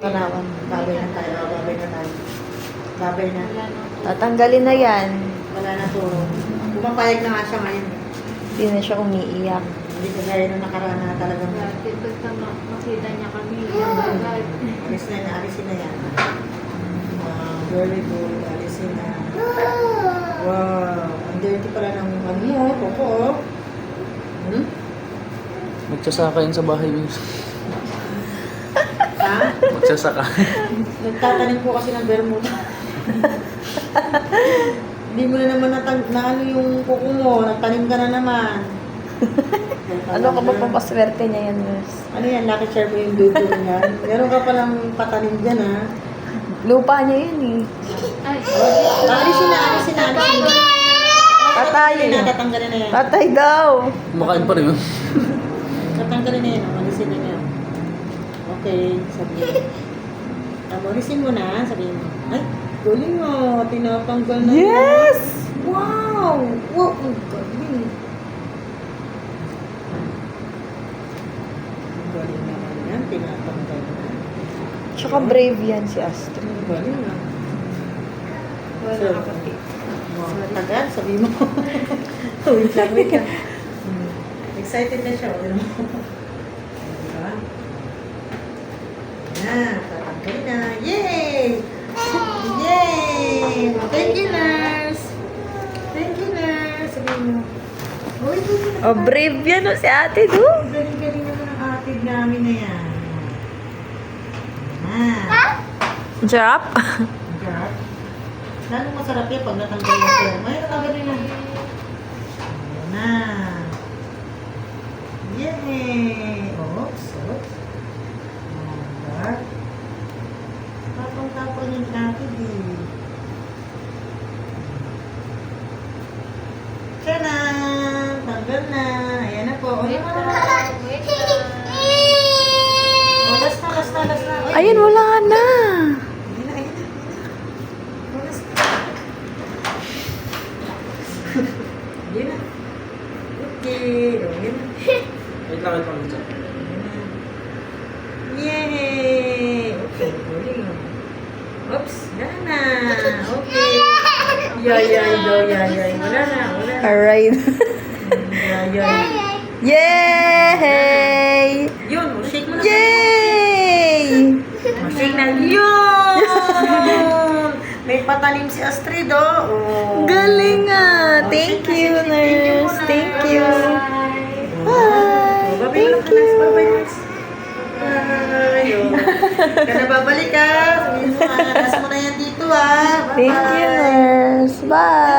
Tanawan. Babay na tayo. Babay na tayo. Babay na. Tatanggalin na yan. Wala na to. Pumapayag na nga siya ngayon. Hindi na siya umiiyak. Hindi ka gaya nung nakaraan na talagang Basta makita niya kami. Agad. alisin na yan. Very good. Alisin na. Wow. Ang dirty pala ng ano mo. Koko. Hmm? Magsasaka yun sa bahay mo. Ha? Magsasaka. Nagtatanim po kasi ng bermuda. Hindi mo na naman na ano yung kuko mo. Nagtanim ka na naman. Ano ka ba pampaswerte niya yan, nurse? Ano yan? Lucky charm mo yung dudo niyan. Meron ka palang patanim dyan, ha? Lupa niya yun eh. Ay, Alisin na. Patay. Tatanggalin na yan. Patay daw. Kumakain pa rin yun. Tatanggalin na yan. Alisin na yan. Okay, sabihin. Alisin mo na. Sabihin mo. Ay, galing mo. Tinatanggal na yan. Yes! Wow! Wow! Ang galing. Ang galing naman yan. Tinatanggal na. Tsaka brave yan si Astrid. Ang galing na. wala ka pati. Tagal, sabi mo. Wait lang, wait lang. Excited na siya. Diba? Yan, tatanggal na. Yay! Yay! Thank you, nurse. Thank you, nurse. Sabi mo. Uy, Oh, brave yan o si ate do. galing-galing naman ang atid namin na yan. Drop? Sarap. Lalong masarap yan pag natanggal yung sir. Ay, natanggal na. Ayan na. Yay! Oops, oops. Ayan. Tapang-tapang yung atid eh. Tchanan! Tanggal na. Ayan na po. Wait Ayan lang, na. wait lang. Last na. Ay, Ayun, wala na. Ayun na. Last na. Ayun na. Okay. Ayun na. Wait lang, wait lang. Yay! Okay, galing. Oops, wala na. Okay. Yay. Wala na. Alright. Yay. Yay! Yun, shake mo na. Yay! Shake na. Yun! May patalim si Astrid, oh. Galing ah! Thank you, nurse. Thank you. Bye. Thank you. Bye-bye, nurse. Bye. Kada babalik ka. Sabihin mo, nasa mo na yan dito, ah. Bye-bye. Thank you, nurse. Bye.